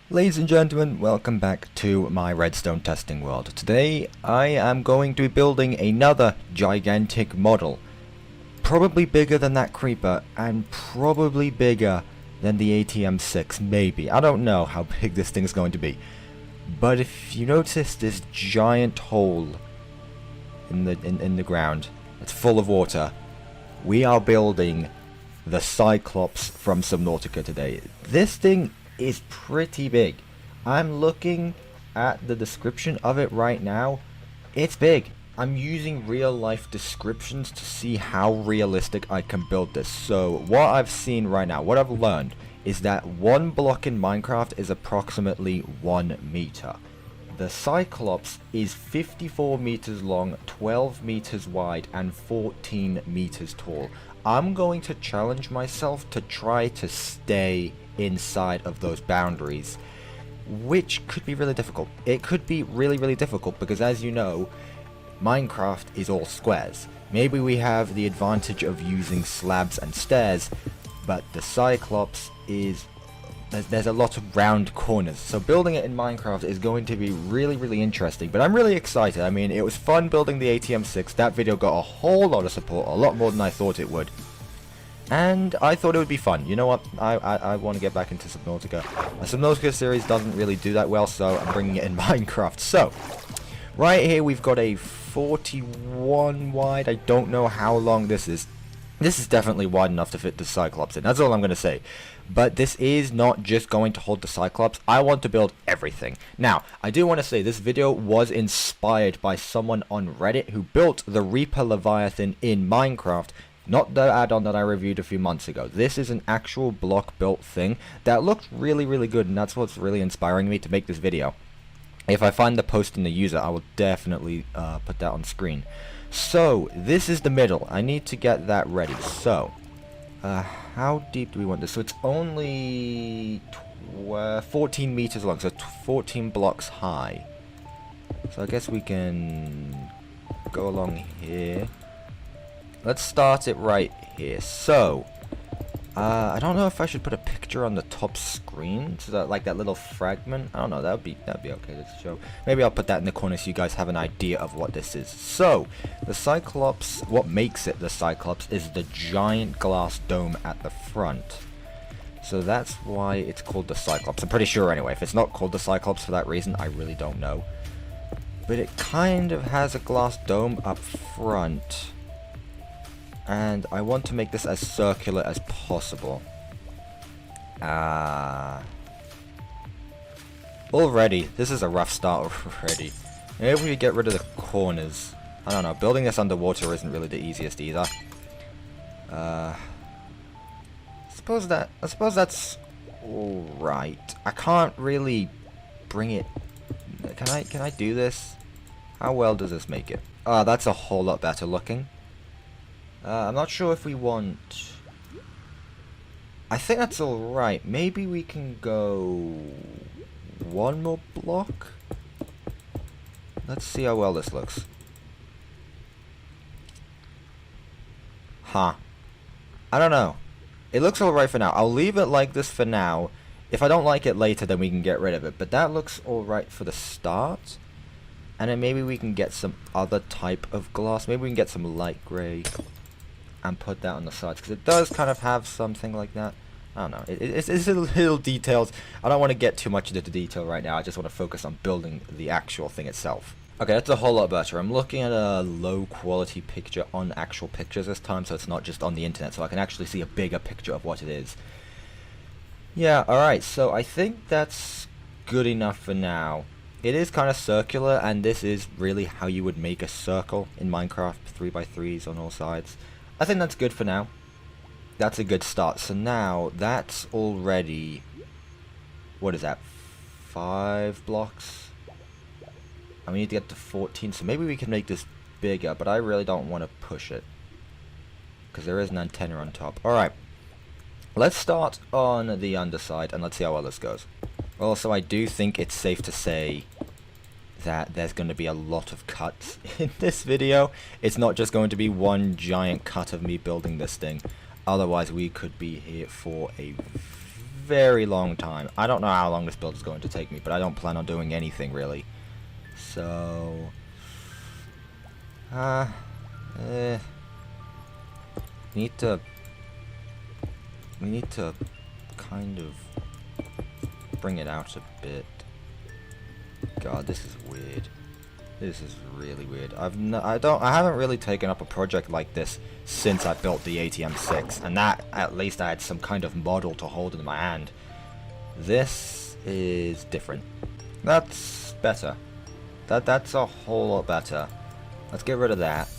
Ladies and gentlemen, welcome back to my redstone testing world. Today I am going to be building another gigantic model. Probably bigger than that creeper and probably bigger than the ATM-6, maybe. I don't know how big this thing is going to be. But if you notice this giant hole in the ground, it's full of water. We are building the Cyclops from Subnautica today. This thing is pretty big. I'm looking at the description of it right now. It's big. I'm using real life descriptions to see how realistic I can build this. So what I've seen right now, what I've learned, is that one block in Minecraft is approximately 1 meter. The Cyclops is 54 meters long, 12 meters wide, and 14 meters tall. I'm going to challenge myself to try to stay inside of those boundaries, which could be really difficult. It could be really difficult because, as you know, Minecraft is all squares. Maybe we have the advantage of using slabs and stairs, but the Cyclops is there's a lot of round corners, so building it in Minecraft is going to be really interesting. But I'm really excited. I mean, it was fun building the ATM-6. That video got a whole lot of support, a lot more than I thought it would, and I thought it would be fun. You know what, I want to get back into Subnautica. The Subnautica series doesn't really do that well, so I'm bringing it in Minecraft. So right here we've got a 41 wide. I don't know how long this is. This is definitely wide enough to fit the Cyclops in. That's all I'm going to say. But this is not just going to hold the Cyclops. I want to build everything. Now, I do want to say this video was inspired by someone on Reddit who built the Reaper Leviathan in Minecraft. Not the add-on that I reviewed a few months ago. This is an actual block built thing that looked really good, and that's what's really inspiring me to make this video. If I find the post in the user, I will definitely put that on screen. So, this is the middle. I need to get that ready. So, how deep do we want this? So it's only 14 meters long, so 14 blocks high. So I guess we can go along here. Let's start it right here. So, I don't know if I should put a picture on the top screen, so that, like that little fragment. I don't know. That'd be okay to show. Maybe I'll put that in the corner so you guys have an idea of what this is. So, the Cyclops. What makes it the Cyclops is the giant glass dome at the front. So that's why it's called the Cyclops. I'm pretty sure anyway. If it's not called the Cyclops for that reason, I really don't know. But it kind of has a glass dome up front. And I want to make this as circular as possible. Already, this is a rough start already. Maybe we get rid of the corners. I don't know, building this underwater isn't really the easiest either. I suppose that's alright. I can't really bring it. Can I do this? How well does this make it? That's a whole lot better looking. I'm not sure if we want. I think that's alright. Maybe we can go one more block. Let's see how well this looks. I don't know. It looks alright for now. I'll leave it like this for now. If I don't like it later, then we can get rid of it. But that looks alright for the start. And then maybe we can get some other type of glass. Maybe we can get some light grey and put that on the sides, because it does kind of have something like that. I don't know. It's little details. I don't want to get too much into the detail right now. I just want to focus on building the actual thing itself. Okay, that's a whole lot better. I'm looking at a low quality picture on actual pictures this time, so it's not just on the internet, so I can actually see a bigger picture of what it is. Yeah, alright, so I think that's good enough for now. It is kind of circular, and this is really how you would make a circle in Minecraft, 3x3s on all sides. I think that's good for now. That's a good start. So now, that's already, what is that, 5 blocks? And we need to get to 14, so maybe we can make this bigger, but I really don't want to push it, because there is an antenna on top. Alright, let's start on the underside, and let's see how well this goes. Also, I do think it's safe to say that there's going to be a lot of cuts in this video. It's not just going to be one giant cut of me building this thing. Otherwise, we could be here for a very long time. I don't know how long this build is going to take me, but I don't plan on doing anything really. So, we need to kind of bring it out a bit. God, this is weird. This is really weird. I haven't really taken up a project like this since I built the ATM-6, and that at least I had some kind of model to hold in my hand. This is different. That's better. That's a whole lot better. Let's get rid of that.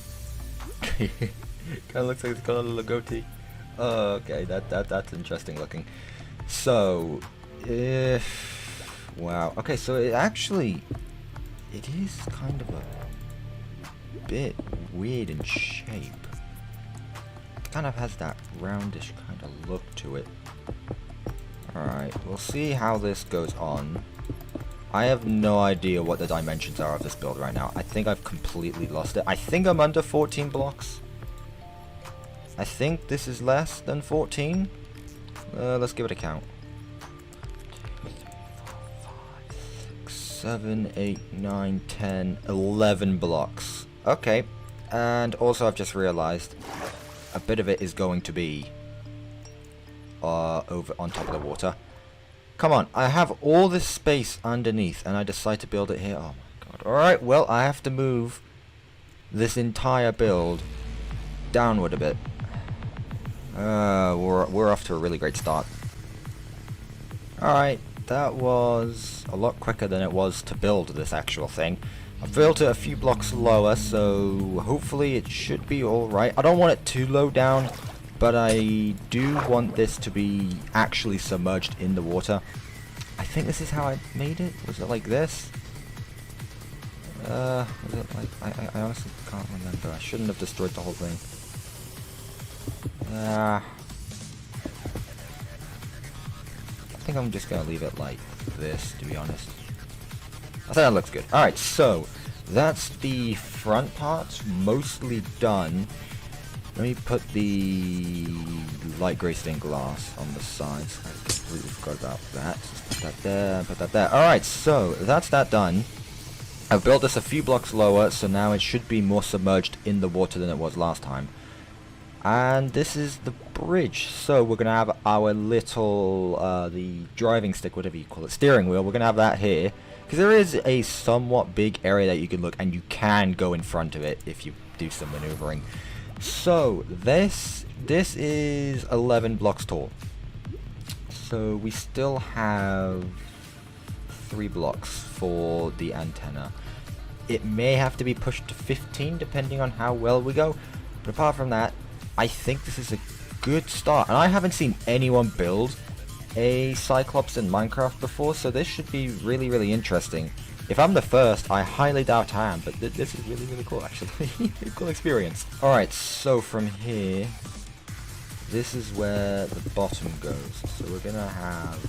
Kind of looks like it's got a little goatee. Okay, that's interesting looking. So, wow. Okay, so it is kind of a bit weird in shape. It kind of has that roundish kind of look to it. Alright, we'll see how this goes on. I have no idea what the dimensions are of this build right now. I think I've completely lost it. I think I'm under 14 blocks. I think this is less than 14. Let's give it a count. 7, 8, 9, 10, 11 blocks. Okay. And also I've just realized a bit of it is going to be over on top of the water. Come on, I have all this space underneath and I decide to build it here. Oh my god. Alright, well I have to move this entire build downward a bit. We're off to a really great start. Alright, that was a lot quicker than it was to build this actual thing. I built it a few blocks lower, so hopefully it should be alright. I don't want it too low down, but I do want this to be actually submerged in the water. I think this is how I made it. Was it like this? Was it like... I honestly can't remember. I shouldn't have destroyed the whole thing. I think I'm just going to leave it like this, to be honest. I think that looks good. Alright, so that's the front part mostly done. Let me put the light grey stained glass on the sides. I completely forgot about that. Just put that there, put that there. Alright, so that's that done. I've built this a few blocks lower, so now it should be more submerged in the water than it was last time. And this is the bridge. So we're going to have our little, the driving stick, whatever you call it, steering wheel. We're going to have that here. Because there is a somewhat big area that you can look, and you can go in front of it if you do some maneuvering. So this is 11 blocks tall. So we still have 3 blocks for the antenna. It may have to be pushed to 15 depending on how well we go. But apart from that, I think this is a good start. And I haven't seen anyone build a Cyclops in Minecraft before, so this should be really, really interesting. If I'm the first, I highly doubt I am, but this is really, really cool, actually. Cool experience. Alright, so from here, this is where the bottom goes. So we're going to have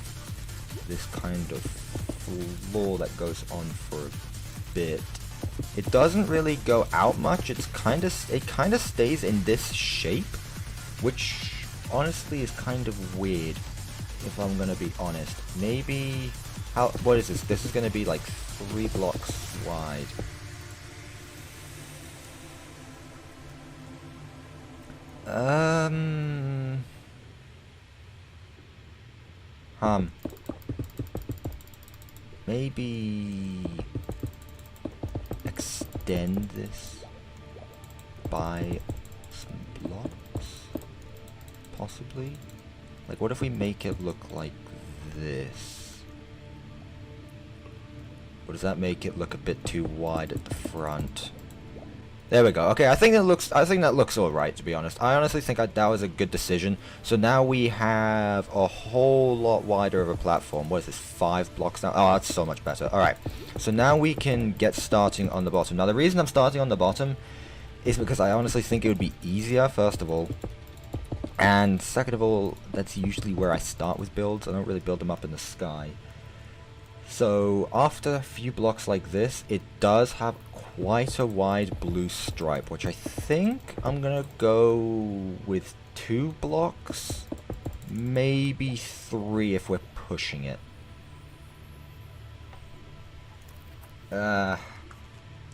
this kind of floor that goes on for a bit. It doesn't really go out much. It kind of stays in this shape, which honestly is kind of weird, if I'm going to be honest. Maybe... what is this? This is going to be like 3 blocks wide. Maybe extend this by some blocks, possibly. Like, what if we make it look like this? Or does that make it look a bit too wide at the front? There we go. Okay, I think that looks alright, to be honest. I honestly think that was a good decision. So now we have a whole lot wider of a platform. What is this, 5 blocks now? Oh, that's so much better. Alright, so now we can get starting on the bottom. Now, the reason I'm starting on the bottom is because I honestly think it would be easier, first of all. And second of all, that's usually where I start with builds. I don't really build them up in the sky. So after a few blocks like this, it does have quite a wide blue stripe, which I think I'm gonna go with 2 blocks maybe 3 if we're pushing it.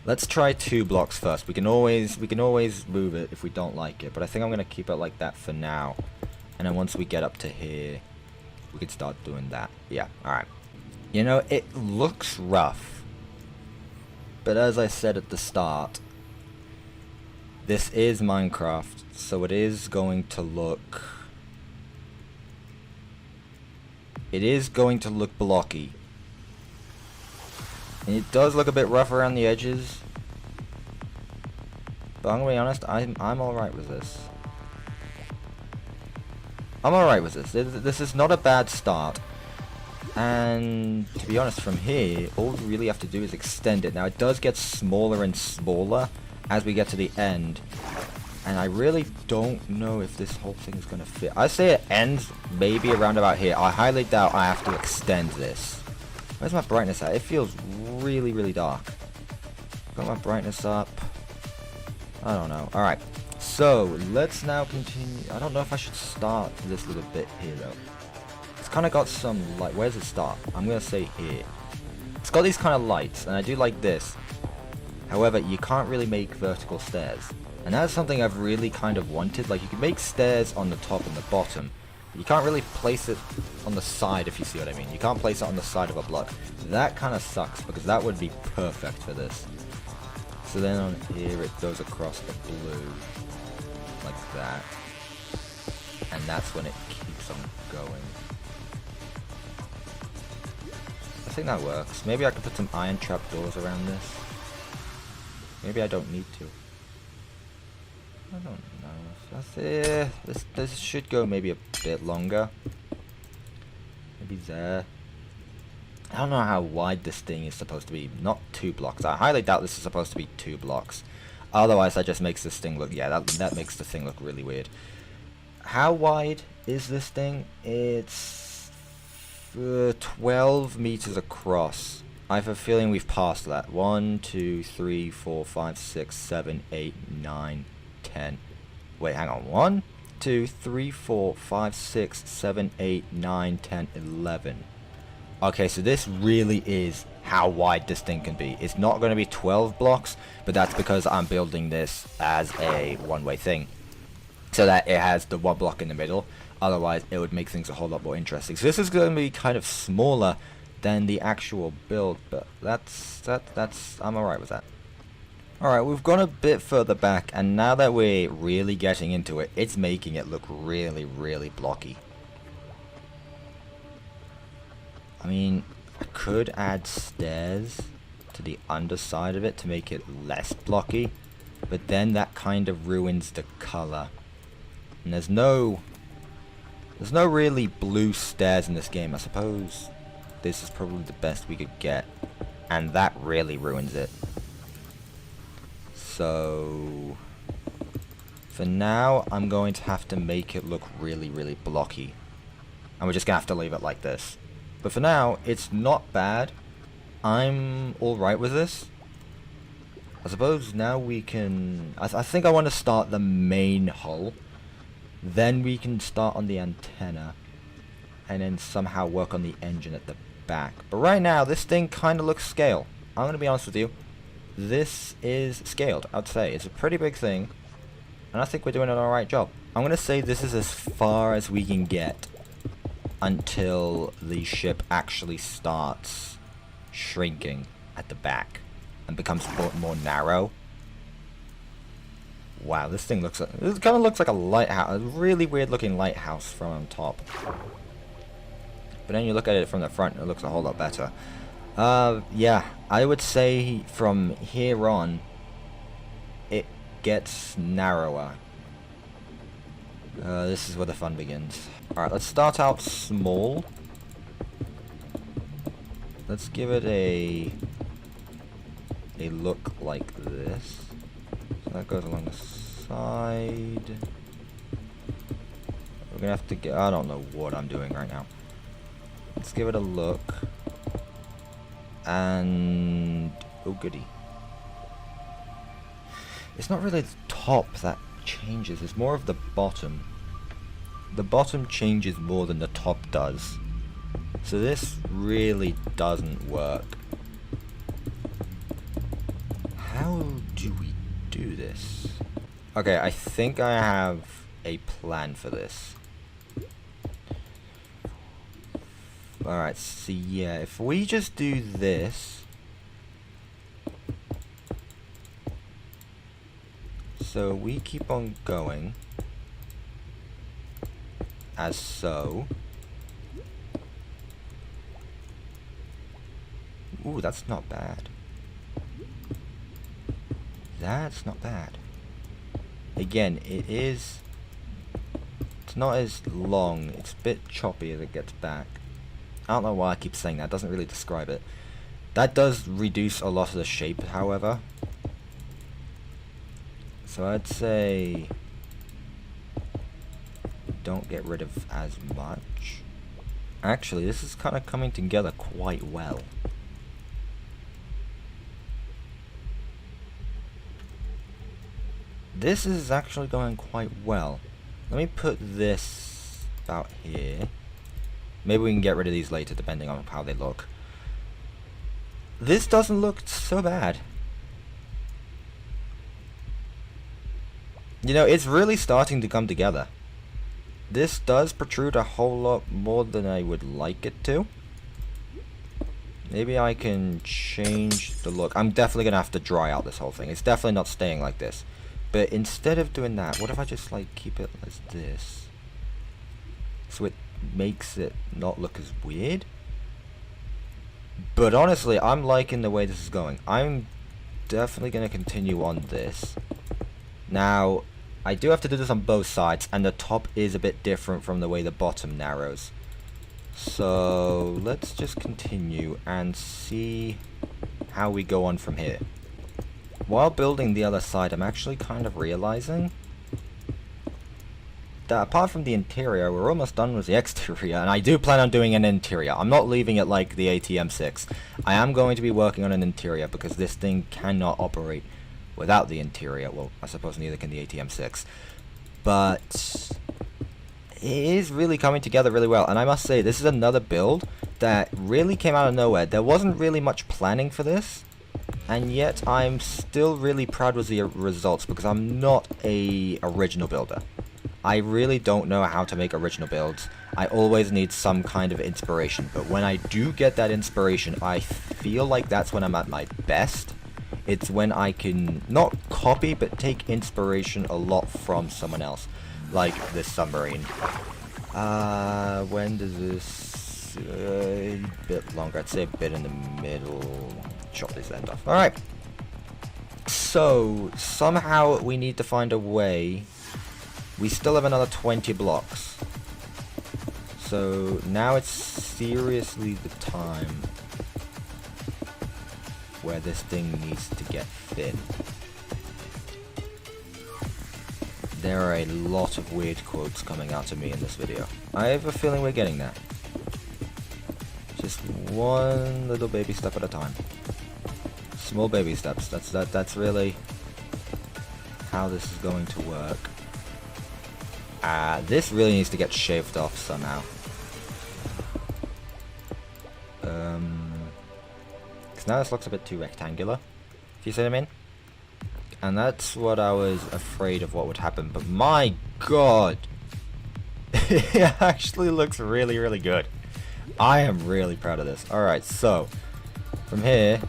Let's try 2 blocks first. We can always move it if we don't like it, but I think I'm gonna keep it like that for now. And then once we get up to here, we can start doing that. Yeah, alright. You know, it looks rough. But as I said at the start, this is Minecraft, so it is going to look... It is going to look blocky. And it does look a bit rough around the edges. But I'm gonna be honest, I'm alright with this. I'm alright with this. This is not a bad start. And to be honest, from here, all we really have to do is extend it. Now it does get smaller and smaller as we get to the end. And I really don't know if this whole thing is gonna fit. I say it ends maybe around about here. I highly doubt I have to extend this. Where's my brightness at? It feels really, really dark. Got my brightness up. I don't know. Alright. So, let's now continue. I don't know if I should start this little bit here, though. It's kind of got some light. Where's it start? I'm going to say here. It's got these kind of lights, and I do like this. However, you can't really make vertical stairs. And that's something I've really kind of wanted. Like, you can make stairs on the top and the bottom. You can't really place it on the side, if you see what I mean. You can't place it on the side of a block. That kind of sucks, because that would be perfect for this. So then on here, it goes across the blue, like that. And that's when it keeps on going. I think that works. Maybe I could put some iron trap doors around this. Maybe I don't need to. I don't know. That's it. This should go maybe a bit longer. Maybe there. I don't know how wide this thing is supposed to be. Not 2 blocks. I highly doubt this is supposed to be 2 blocks. Otherwise, that just makes this thing look... Yeah, that makes the thing look really weird. How wide is this thing? It's 12 meters across. I have a feeling we've passed that. 1, 2, 3, 4, 5, 6, 7, 8, 9, 10. Wait, hang on. 1, 2, 3, 4, 5, 6, 7, 8, 9, 10, 11. Okay, so this really is how wide this thing can be. It's not going to be 12 blocks, but that's because I'm building this as a one-way thing. So that it has the 1 block in the middle. Otherwise, it would make things a whole lot more interesting. So this is going to be kind of smaller than the actual build, but that's I'm alright with that. Alright, we've gone a bit further back, and now that we're really getting into it, it's making it look really, really blocky. I mean, I could add stairs to the underside of it to make it less blocky, but then that kind of ruins the color. And there's no really blue stairs in this game. I suppose this is probably the best we could get, and that really ruins it. So for now, I'm going to have to make it look really, really blocky, and we're just gonna have to leave it like this. But for now, it's not bad. I'm alright with this. I suppose now we can... I think I want to start the main hull. Then we can start on the antenna. And then somehow work on the engine at the back. But right now, this thing kind of looks scale. I'm going to be honest with you. This is scaled, I'd say. It's a pretty big thing. And I think we're doing an alright job. I'm going to say this is as far as we can get until the ship actually starts shrinking at the back and becomes more narrow. Wow, this thing looks like, it kind of looks like a lighthouse, a really weird looking lighthouse from on top. But then you look at it from the front, it looks a whole lot better. Yeah, I would say from here on, it gets narrower. This is where the fun begins. Alright, let's start out small. Let's give it a look like this. So that goes along the side. We're gonna have to get... I don't know what I'm doing right now. Let's give it a look. And... oh goody. It's not really the top that changes, it's more of the bottom. the bottom changes more than the top does. So this really doesn't work. How do we do this? Okay, I think I have a plan for this. Alright, so yeah, if we just do this. So we keep on going. As so. Ooh, that's not bad. That's not bad. Again, it's not as long. It's a bit choppy as it gets back. I don't know why I keep saying that. It doesn't really describe it. That does reduce a lot of the shape, however. So I'd say don't get rid of as much. Actually, this is kind of coming together quite well. This is actually going quite well. Let me put this about here. Maybe we can get rid of these later depending on how they look. This doesn't look so bad. You know, it's really starting to come together. This does protrude a whole lot more than I would like it to. Maybe I can change the look. I'm definitely going to have to dry out this whole thing. It's definitely not staying like this. But instead of doing that, what if I just like keep it as this? So it makes it not look as weird. But honestly, I'm liking the way this is going. I'm definitely going to continue on this. Now, I do have to do this on both sides, and the top is a bit different from the way the bottom narrows. So let's just continue and see how we go on from here. While building the other side, I'm actually kind of realizing that apart from the interior, we're almost done with the exterior, and I do plan on doing an interior. I'm not leaving it like the ATM-6. I am going to be working on an interior because this thing cannot without the interior. Well, I suppose neither can the ATM-6. But it is really coming together really well. And I must say, this is another build that really came out of nowhere. There wasn't really much planning for this. And yet, I'm still really proud with the results because I'm not a original builder. I really don't know how to make original builds. I always need some kind of inspiration. But when I do get that inspiration, I feel like that's when I'm at my best. It's when I can not copy, but take inspiration a lot from someone else. Like this submarine. When does this... a bit longer. I'd say a bit in the middle. Chop this end off. Alright. So, somehow we need to find a way. We still have another 20 blocks. So, now it's seriously the time where this thing needs to get thin. There are a lot of weird quotes coming out to me in this video. I have a feeling we're getting there. Just one little baby step at a time. Small baby steps. That's really how this is going to work. This really needs to get shaved off somehow. Because now this looks a bit too rectangular, if you see what I mean. And that's what I was afraid of what would happen, but my god! It actually looks really, really good. I am really proud of this. Alright, so, from here,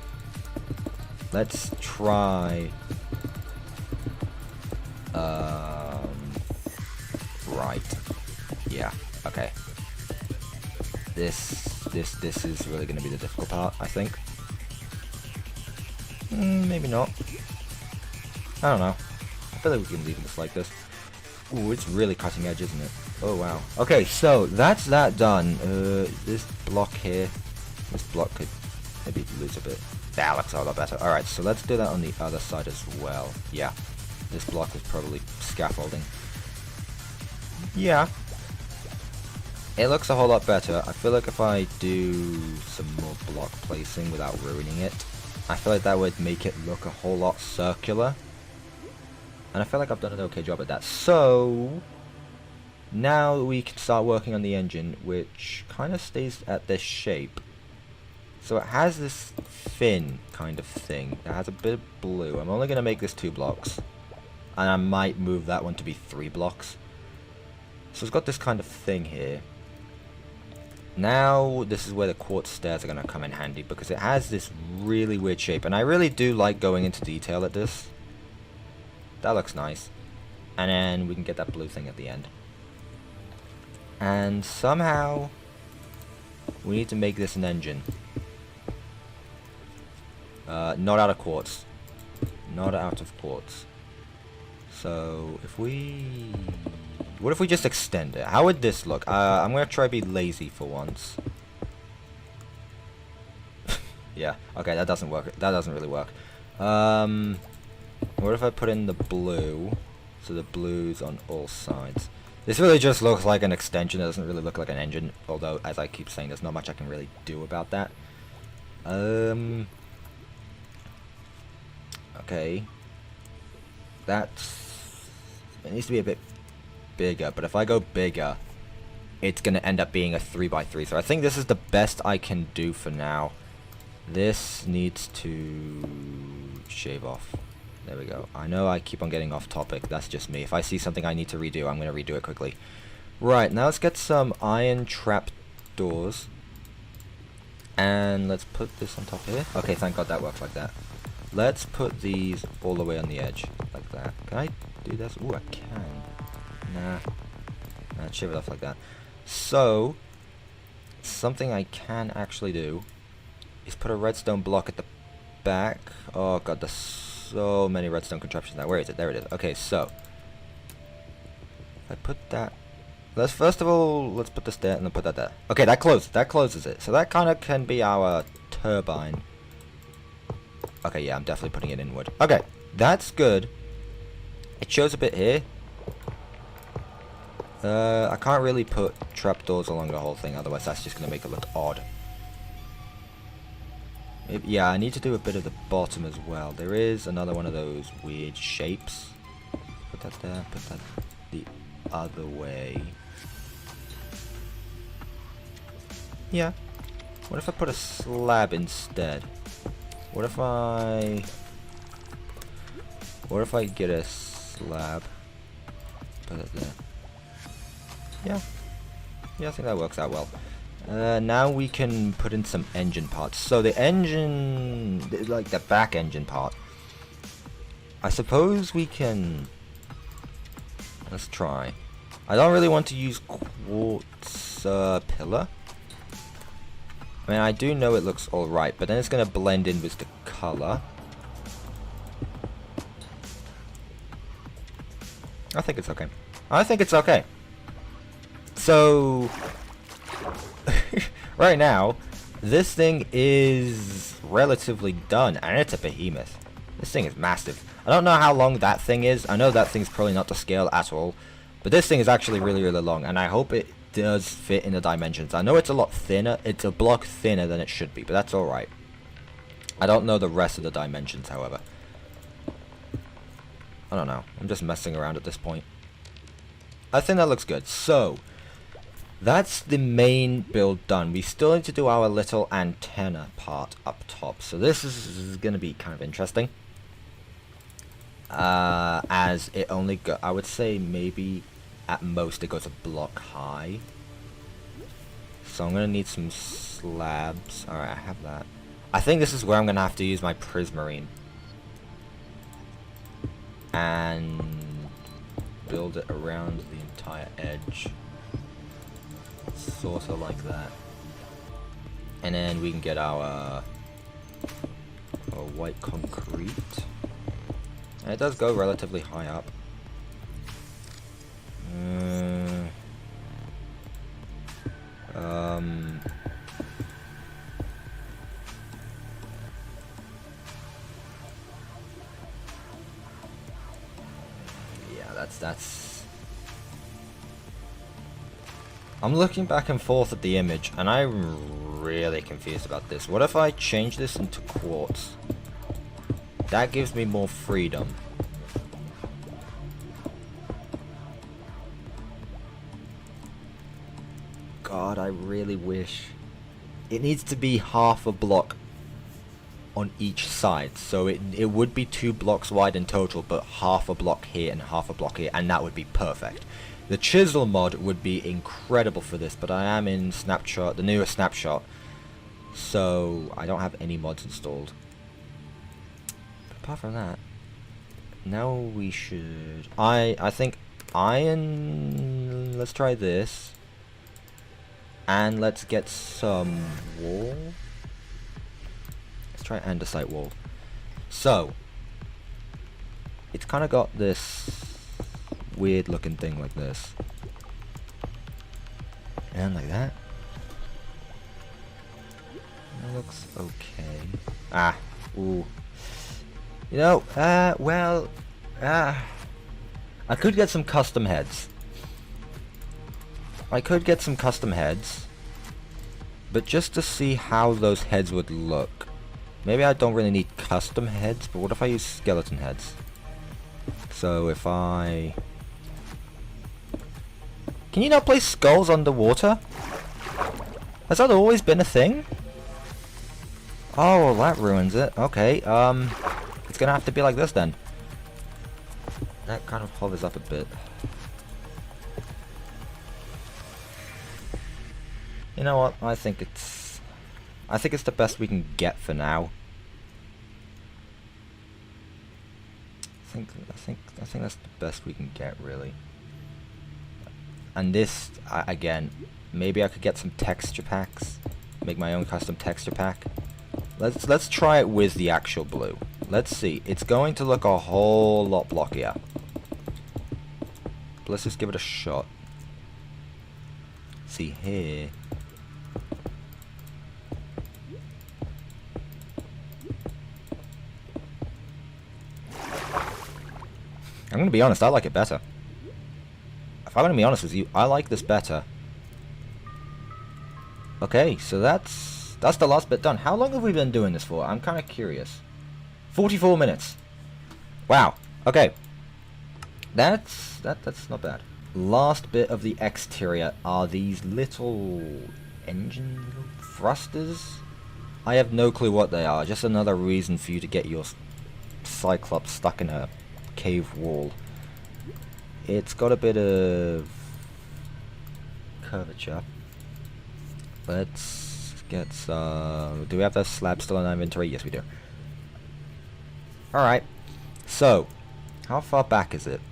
let's try... right. Yeah, okay. This is really going to be the difficult part, I think. Maybe not. I don't know. I feel like we can leave this like this. Ooh, it's really cutting edge, isn't it? Oh, wow. Okay, so that's that done. This block here. This block could maybe lose a bit. That looks a lot better. Alright, so let's do that on the other side as well. Yeah. This block is probably scaffolding. Yeah. It looks a whole lot better. I feel like if I do some more block placing without ruining it, I feel like that would make it look a whole lot circular. And I feel like I've done an okay job at that. So, now we can start working on the engine, which kind of stays at this shape. So it has this fin kind of thing. It has a bit of blue. I'm only going to make this 2 blocks. And I might move that one to be 3 blocks. So it's got this kind of thing here. Now this is where the quartz stairs are going to come in handy, because it has this really weird shape. And I really do like going into detail at this. That looks nice. And then we can get that blue thing at the end. And somehow we need to make this an engine. Not out of quartz. Not out of quartz. So if we... what if we just extend it? How would this look? I'm going to try to be lazy for once. Yeah, okay, that doesn't work. That doesn't really work. What if I put in the blue? So the blue's on all sides. This really just looks like an extension. It doesn't really look like an engine. Although, as I keep saying, there's not much I can really do about that. Okay. It needs to be a bit bigger. But if I go bigger, it's going to end up being a 3x3. So I think this is the best I can do for now. This needs to shave off. There we go. I know I keep on getting off topic. That's just me. If I see something I need to redo, I'm going to redo it quickly. Right, now let's get some iron trap doors. And let's put this on top here. Okay, thank God that works like that. Let's put these all the way on the edge. Like that. Can I do this? Ooh, I can. Nah. Nah, shave it off like that. So, something I can actually do is put a redstone block at the back. Oh God, there's so many redstone contraptions now. Where is it? There it is. Okay, so if I put that, first of all, let's put this there and then put that there. Okay, that closes it. So that kind of can be our turbine. Okay, yeah, I'm definitely putting it in wood. Okay, that's good. It shows a bit here. I can't really put trapdoors along the whole thing, otherwise that's just going to make it look odd. Yeah, I need to do a bit of the bottom as well. There is another one of those weird shapes. Put that there, put that the other way. Yeah. What if I put a slab instead? What if I get a slab? Put it there. Yeah. Yeah, I think that works out well. Now we can put in some engine parts. So the engine, like the back engine part, I suppose we can, let's try. I don't really want to use quartz pillar. I mean, I do know it looks alright, but then it's going to blend in with the color. I think it's okay. I think it's okay. So right now, this thing is relatively done, and it's a behemoth. This thing is massive. I don't know how long that thing is. I know that thing's probably not to scale at all, but this thing is actually really, really long, and I hope it does fit in the dimensions. I know it's a lot thinner. It's a block thinner than it should be, but that's alright. I don't know the rest of the dimensions, however. I don't know. I'm just messing around at this point. I think that looks good. So that's the main build done. We still need to do our little antenna part up top. So this is going to be kind of interesting. As it only go, I would say maybe at most it goes a block high. So I'm going to need some slabs. Alright, I have that. I think this is where I'm going to have to use my prismarine. And build it around the entire edge. Sort of like that. And then we can get our white concrete. And it does go relatively high up. Yeah, that's I'm looking back and forth at the image, and I'm really confused about this. What if I change this into quartz? That gives me more freedom. I really wish... It needs to be half a block on each side, so it would be 2 blocks wide in total, but half a block here and half a block here, and that would be perfect. The chisel mod would be incredible for this, but I am in Snapshot, the newest Snapshot, so I don't have any mods installed. But apart from that, now we should... I think iron... Let's try this. And let's get some wall. Let's try andesite wall. So, it's kind of got this weird looking thing like this. And like that. That looks okay. Ah, ooh. You know, well, I could get some custom heads. I could get some custom heads, but just to see how those heads would look. Maybe I don't really need custom heads, but what if I use skeleton heads? So if I... Can you not place skulls underwater? Has that always been a thing? Oh, well that ruins it. Okay, it's gonna have to be like this then. That kind of hovers up a bit. You know what? I think it's the best we can get for now. I think that's the best we can get, really. And this, again, maybe I could get some texture packs, make my own custom texture pack. Let's try it with the actual blue. Let's see. It's going to look a whole lot blockier. But let's just give it a shot. See here. I'm gonna be honest, I like it better. If I'm gonna be honest with you, I like this better. Okay, so that's the last bit done. How long have we been doing this for? I'm kind of curious. 44 minutes. Wow. Okay. That's not bad. Last bit of the exterior are these little engine thrusters. I have no clue what they are. Just another reason for you to get your Cyclops stuck in a cave wall. It's got a bit of curvature. Let's get some... Do we have those slabs still in our inventory? Yes, we do. Alright. So, how far back is it?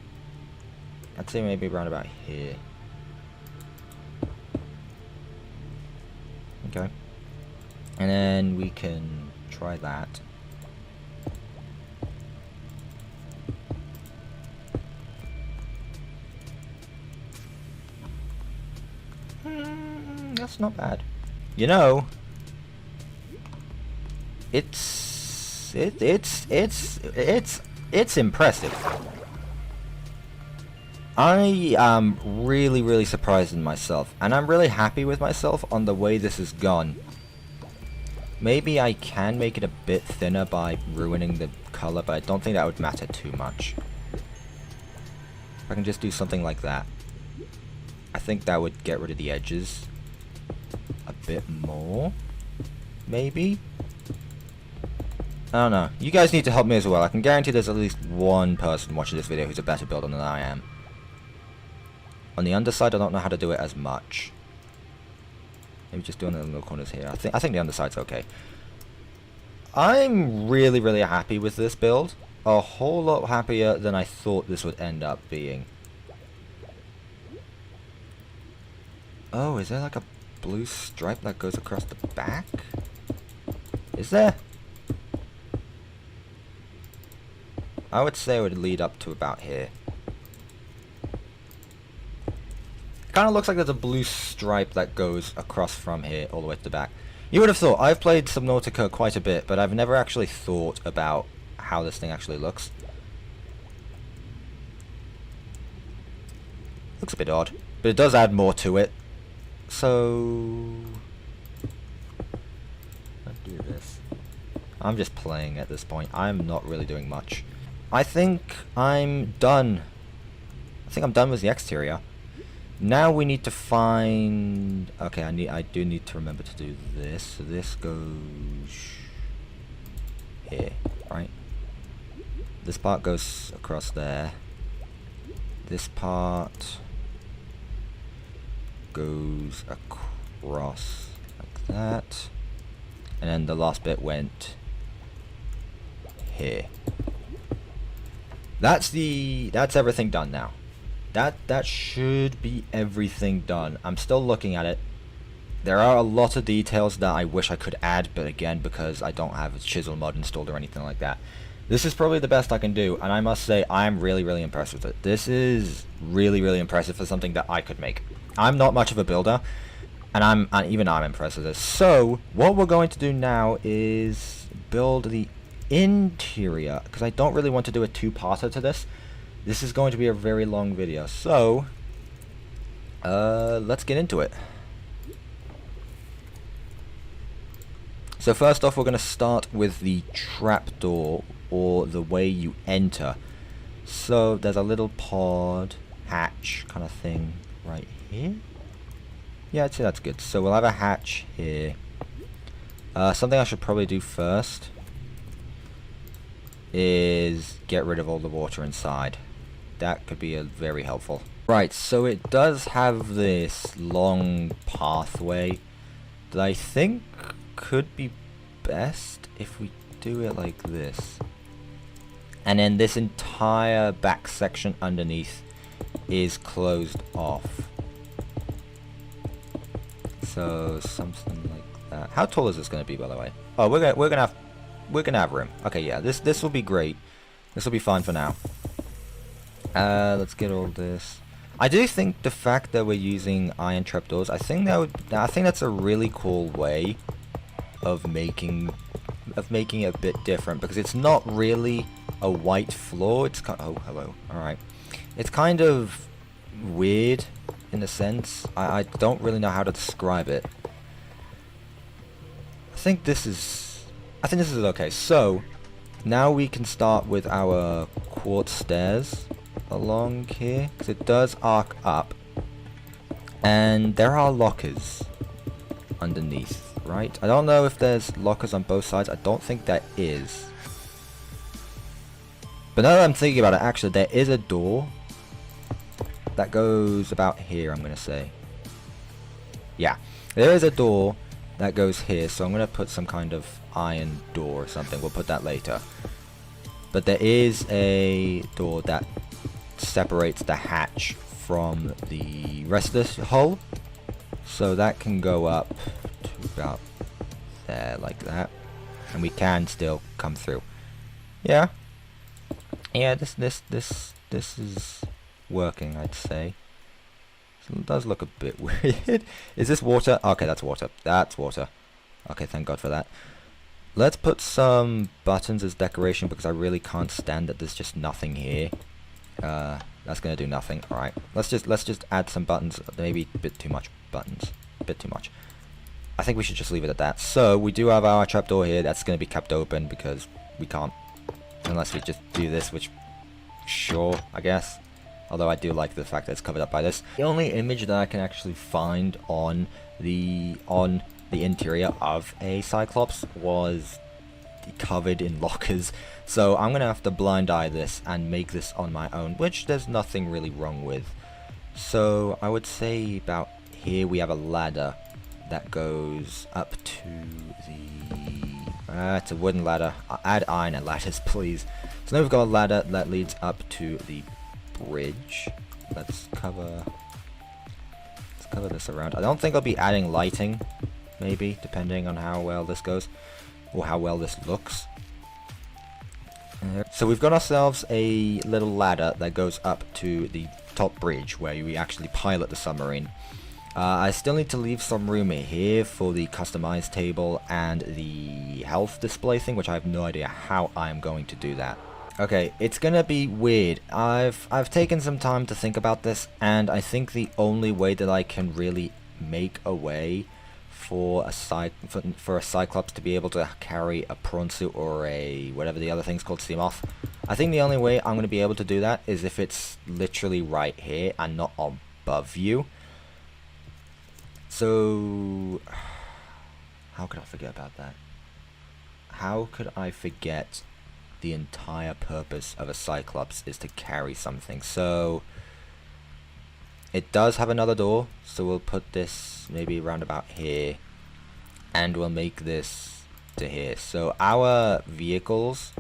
I'd say maybe around about here. Okay. And then we can try that. That's not bad. You know, it's impressive. I am really surprised in myself, and I'm really happy with myself on the way this has gone. Maybe I can make it a bit thinner by ruining the color, but I don't think that would matter too much. If I can just do something like that, I think that would get rid of the edges a bit more, maybe? I don't know. You guys need to help me as well. I can guarantee there's at least one person watching this video who's a better builder than I am. On the underside, I don't know how to do it as much. Maybe just doing it in the little corners here. I think the underside's okay. I'm really happy with this build. A whole lot happier than I thought this would end up being. Oh, is there like a blue stripe that goes across the back? Is there? I would say it would lead up to about here. Kind of looks like there's a blue stripe that goes across from here all the way to the back. You would have thought, I've played Subnautica quite a bit, but I've never actually thought about how this thing actually looks. Looks a bit odd, but it does add more to it. So... let's do this. I'm just playing at this point. I'm not really doing much. I think I'm done. I think I'm done with the exterior. Now we need to find... Okay, I do need to remember to do this. So this goes here, right? This part goes across there. This part goes across like that. And then the last bit went here. That's everything done now. That should be everything done. I'm still looking at it. There are a lot of details that I wish I could add, but again, because I don't have a chisel mod installed or anything like that, this is probably the best I can do, and I must say I'm really impressed with it. This is really impressive for something that I could make. I'm not much of a builder, and even I'm impressed with this. So what we're going to do now is build the interior, because I don't really want to do a two-parter to this. This is going to be a very long video, so let's get into it. So first off, we're going to start with the trapdoor, or the way you enter. So there's a little pod hatch kind of thing right here. Yeah, I'd say that's good. So we'll have a hatch here. Something I should probably do first is get rid of all the water inside. That could be very helpful. Right, so it does have this long pathway that I think could be best if we do it like this. And then this entire back section underneath is closed off. So something like that. How tall is this going to be, by the way? Oh, we're gonna have room. Okay, yeah, this will be great. This will be fine for now. Let's get all this. I do think the fact that we're using iron trapdoors, I think that's a really cool way of making it a bit different, because it's not really a white floor. It's oh, hello. All right. It's kind of weird in a sense. I don't really know how to describe it. I think this is okay. So now we can start with our quartz stairs along here, because it does arc up, and there are lockers underneath, right? I don't know if there's lockers on both sides. I don't think there is. But now that I'm thinking about it, actually there is a door that goes about here, I'm gonna say. Yeah, there is a door that goes here, so I'm gonna put some kind of iron door or something. We'll put that later. But there is a door that separates the hatch from the rest of this hull, so that can go up to about there, like that, and we can still come through. Yeah, this is working, I'd say. So it does look a bit weird. Is this water? Okay, that's water. That's water. Okay, thank God for that. Let's put some buttons as decoration, because I really can't stand that there's just nothing here. That's gonna do nothing. All right, let's just add some buttons. Maybe a bit too much buttons. A bit too much. I think we should just leave it at that. So we do have our trapdoor here. That's gonna be kept open because we can't, unless we just do this. Which, sure, I guess. Although I do like the fact that it's covered up by this. The only image that I can actually find on the interior of a Cyclops was covered in lockers, so I'm gonna have to blind eye this and make this on my own, which there's nothing really wrong with. So I would say about here we have a ladder that goes up to the it's a wooden ladder. Add iron and ladders, please. So now we've got a ladder that leads up to the bridge. Let's cover this around. I don't think I'll be adding lighting, maybe, depending on how well this goes, or how well this looks. So we've got ourselves a little ladder that goes up to the top bridge where we actually pilot the submarine. I still need to leave some room here for the customized table and the health display thing, which I have no idea how I'm going to do that. Okay, it's gonna be weird. I've taken some time to think about this, and I think the only way that I can really make a way for a Cyclops to be able to carry a prawn suit or a whatever the other thing's called, sea moth. I think the only way I'm going to be able to do that is if it's literally right here and not on above you. So, how could I forget about that? How could I forget the entire purpose of a Cyclops is to carry something? So, it does have another door, so we'll put this maybe around about here, and we'll make this to here. So our vehicles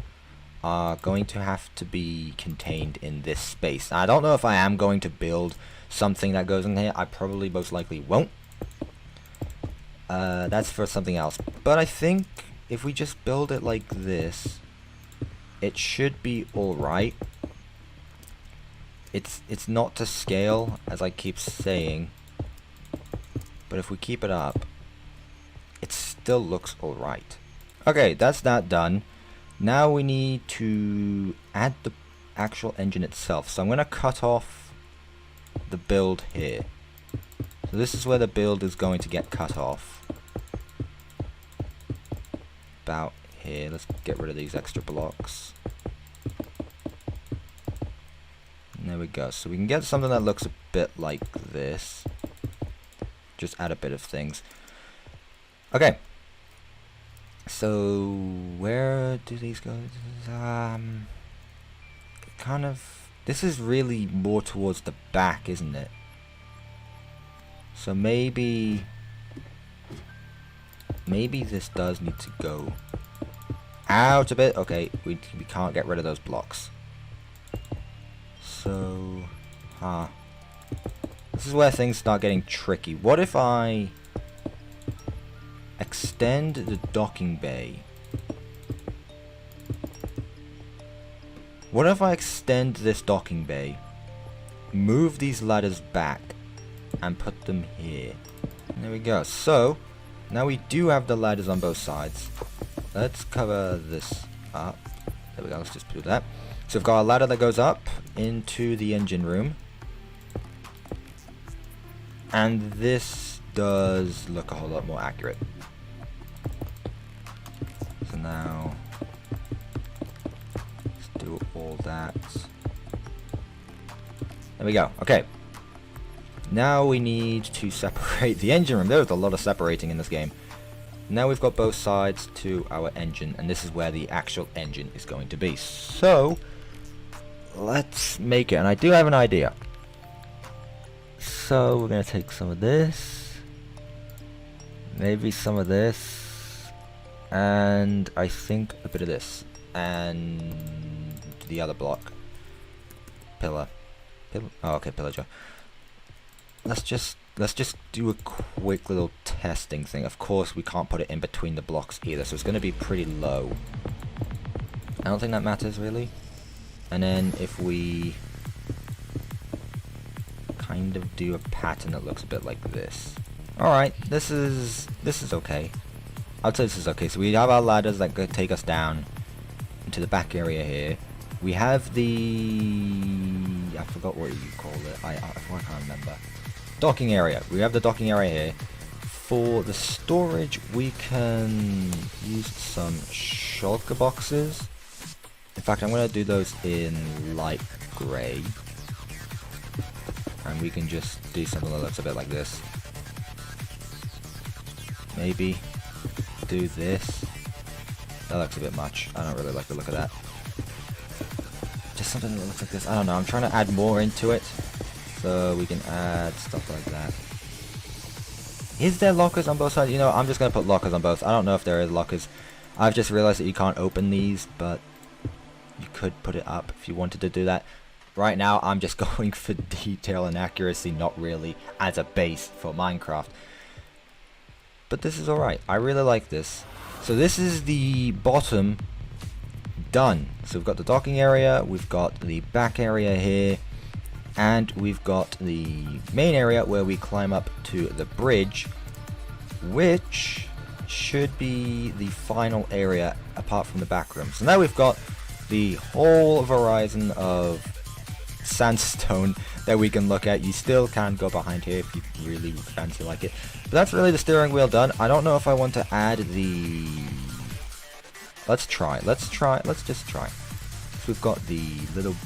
are going to have to be contained in this space. Now, I don't know if I am going to build something that goes in here. I probably most likely won't. That's for something else. But I think if we just build it like this, it should be alright. It's not to scale, as I keep saying, but if we keep it up, it still looks alright. Okay, that's that done. Now we need to add the actual engine itself. So I'm going to cut off the build here. So this is where the build is going to get cut off. About here. Let's get rid of these extra blocks. And there we go. So we can get something that looks a bit like this. Just add a bit of things. Okay. So where do these go? Kind of. This is really more towards the back, isn't it? So maybe this does need to go out a bit. Okay, we can't get rid of those blocks. So, this is where things start getting tricky. What if I extend the docking bay? What if I extend this docking bay, move these ladders back, and put them here? And there we go. So, now we do have the ladders on both sides. Let's cover this up. There we go, let's just do that. So we've got a ladder that goes up into the engine room. And this does look a whole lot more accurate. So now, let's do all that. There we go, okay. Now we need to separate the engine room. There's a lot of separating in this game. Now we've got both sides to our engine, and this is where the actual engine is going to be. So, let's make it, and I do have an idea. So, we're going to take some of this, maybe some of this, and I think a bit of this, and the other block. Pillar. Oh, okay, pillar jar. Let's just do a quick little testing thing. Of course, we can't put it in between the blocks either, so it's going to be pretty low. I don't think that matters really. And then if we kind of do a pattern that looks a bit like this. Alright, this is okay. I'd say this is okay. So we have our ladders that could take us down into the back area here. We have the... I forgot what you call it. I can't remember. Docking area. We have the docking area here. For the storage, we can use some shulker boxes. In fact, I'm going to do those in light grey. And we can just do something that looks a bit like this. Maybe do this. That looks a bit much. I don't really like the look of that. Just something that looks like this. I don't know. I'm trying to add more into it. So we can add stuff like that. Is there lockers on both sides? You know, I'm just going to put lockers on both. I don't know if there is lockers. I've just realized that you can't open these, but you could put it up if you wanted to do that. Right now, I'm just going for detail and accuracy, not really as a base for Minecraft. But this is alright. I really like this. So this is the bottom done. So we've got the docking area, we've got the back area here, and we've got the main area where we climb up to the bridge, which should be the final area apart from the back room. So now we've got the whole horizon of sandstone that we can look at. You still can go behind here if you really fancy like it. But that's really the steering wheel done. I don't know if I want to add the... Let's just try. So we've got the little...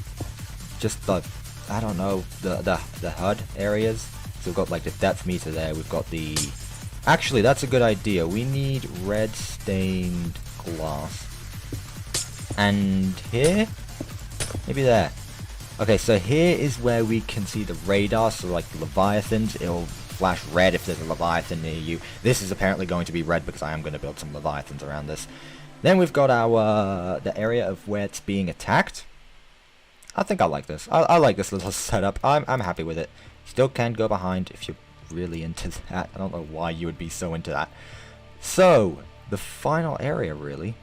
just the I don't know, the HUD areas. So we've got like the depth meter there. We've got the... Actually, that's a good idea. We need red stained glass. And here? Maybe there. Okay, so here is where we can see the radar. So like the Leviathans, it'll flash red if there's a Leviathan near you. This is apparently going to be red because I am going to build some Leviathans around this. Then we've got our the area of where it's being attacked. I think I like this. I like this little setup. I'm happy with it. Still can go behind if you're really into that. I don't know why you would be so into that. So, the final area, really.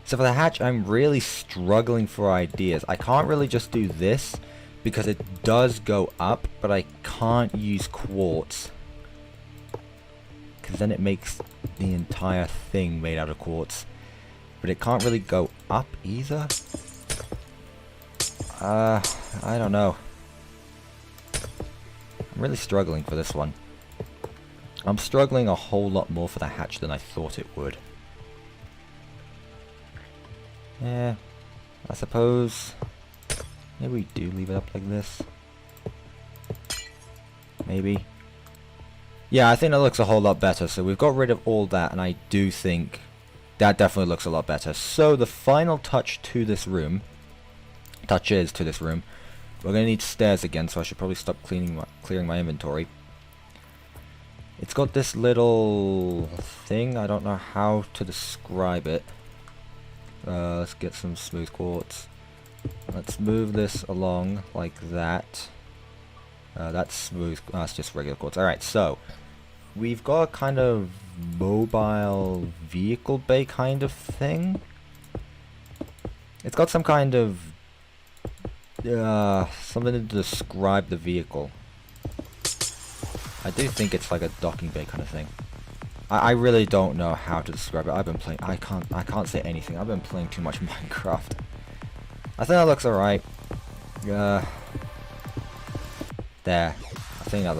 So for the hatch, I'm really struggling for ideas. I can't really just do this, because it does go up, but I can't use quartz. Because then it makes the entire thing made out of quartz. But it can't really go up either. I don't know. I'm really struggling for this one. I'm struggling a whole lot more for the hatch than I thought it would. Yeah, I suppose maybe we do leave it up like this. Maybe. Yeah, I think that looks a whole lot better. So we've got rid of all that, and I do think that definitely looks a lot better. So the final touches to this room, we're going to need stairs again, so I should probably stop clearing my inventory. It's got this little thing, I don't know how to describe it. Let's get some smooth quartz. Let's move this along like that. That's smooth, that's just regular quartz. Alright, so we've got a kind of mobile vehicle bay kind of thing. It's got some kind of something to describe the vehicle. I do think it's like a docking bay kind of thing. I really don't know how to describe it. I've been playing. I can't say anything. I've been playing too much Minecraft. I think that looks alright. There. I think that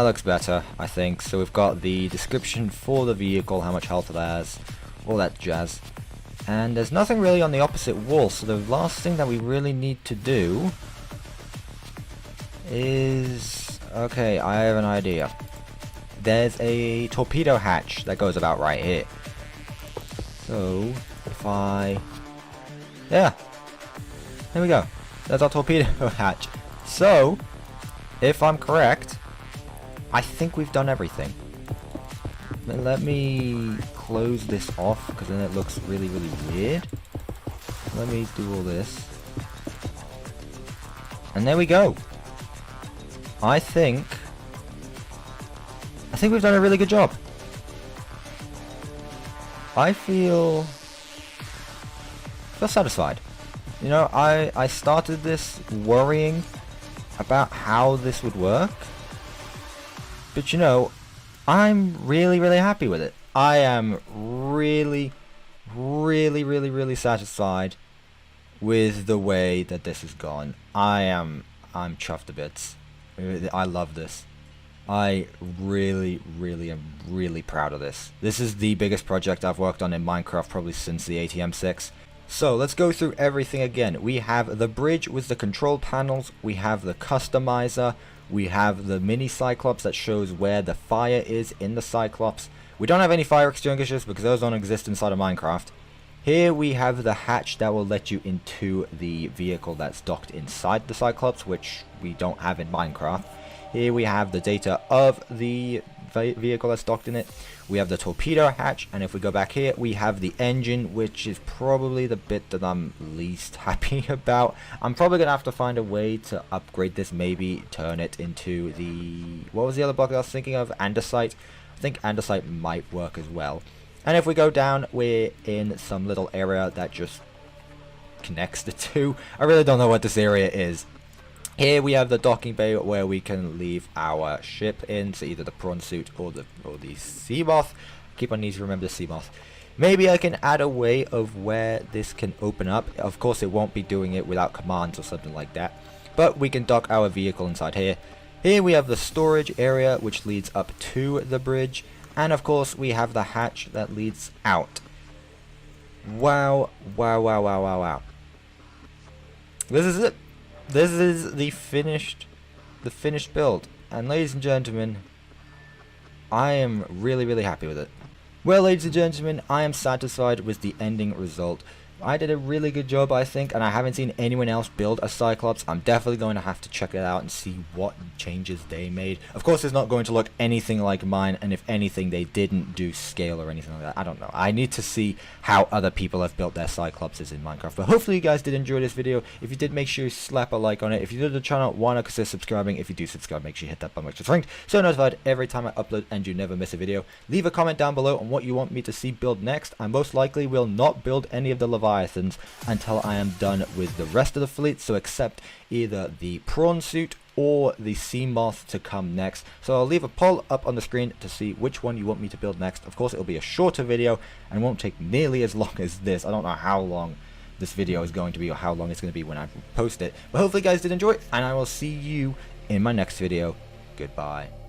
looks better, I think. So we've got the description for the vehicle, how much health it has, all that jazz. And there's nothing really on the opposite wall, so the last thing that we really need to do is... Okay, I have an idea. There's a torpedo hatch that goes about right here. So, if I... Yeah. There we go. There's our torpedo hatch. So, if I'm correct, I think we've done everything. Let me close this off, because then it looks really, really weird. Let me do all this. And there we go. I think we've done a really good job. I feel satisfied. You know, I started this worrying about how this would work. But you know, I'm really, really happy with it. I am really, really, really, really satisfied with the way that this has gone. I'm chuffed to bits. I love this. I really, really am really proud of this. This is the biggest project I've worked on in Minecraft probably since the ATM6. So let's go through everything again. We have the bridge with the control panels. We have the customizer. We have the mini Cyclops that shows where the fire is in the Cyclops. We don't have any fire extinguishers because those don't exist inside of Minecraft. Here we have the hatch that will let you into the vehicle that's docked inside the Cyclops, which we don't have in Minecraft. Here we have the data of the vehicle that's docked in it. We have the torpedo hatch, and if we go back here, we have the engine, which is probably the bit that I'm least happy about. I'm probably going to have to find a way to upgrade this, maybe turn it into the... What was the other block I was thinking of? Andesite. I think andesite might work as well. And if we go down, we're in some little area that just connects the two. I really don't know what this area is. Here we have the docking bay where we can leave our ship in, so either the prawn suit or the sea moth. Keep on needing to remember the sea moth. Maybe I can add a way of where this can open up. Of course, it won't be doing it without commands or something like that. But we can dock our vehicle inside here. Here we have the storage area which leads up to the bridge. And of course, we have the hatch that leads out. Wow, wow, wow, wow, wow, wow. This is it. This is the finished build. And ladies and gentlemen, I am really happy with it. Well, ladies and gentlemen, I am satisfied with the ending result. I did a really good job, I think, and I haven't seen anyone else build a Cyclops. I'm definitely going to have to check it out and see what changes they made. Of course, it's not going to look anything like mine, and if anything, they didn't do scale or anything like that. I don't know. I need to see how other people have built their Cyclopses in Minecraft. But hopefully you guys did enjoy this video. If you did, make sure you slap a like on it. If you did the channel, why not consider subscribing? If you do subscribe, make sure you hit that button which is linked, so you're notified every time I upload and you never miss a video. Leave a comment down below on what you want me to see build next. I most likely will not build any of the Leviathans until I am done with the rest of the fleet, so accept either the prawn suit or the sea moth to come next. So I'll leave a poll up on the screen to see which one you want me to build next. Of course, it'll be a shorter video and won't take nearly as long as this. I don't know how long this video is going to be or how long it's going to be when I post it, but hopefully you guys did enjoy it, and I will see you in my next video. Goodbye.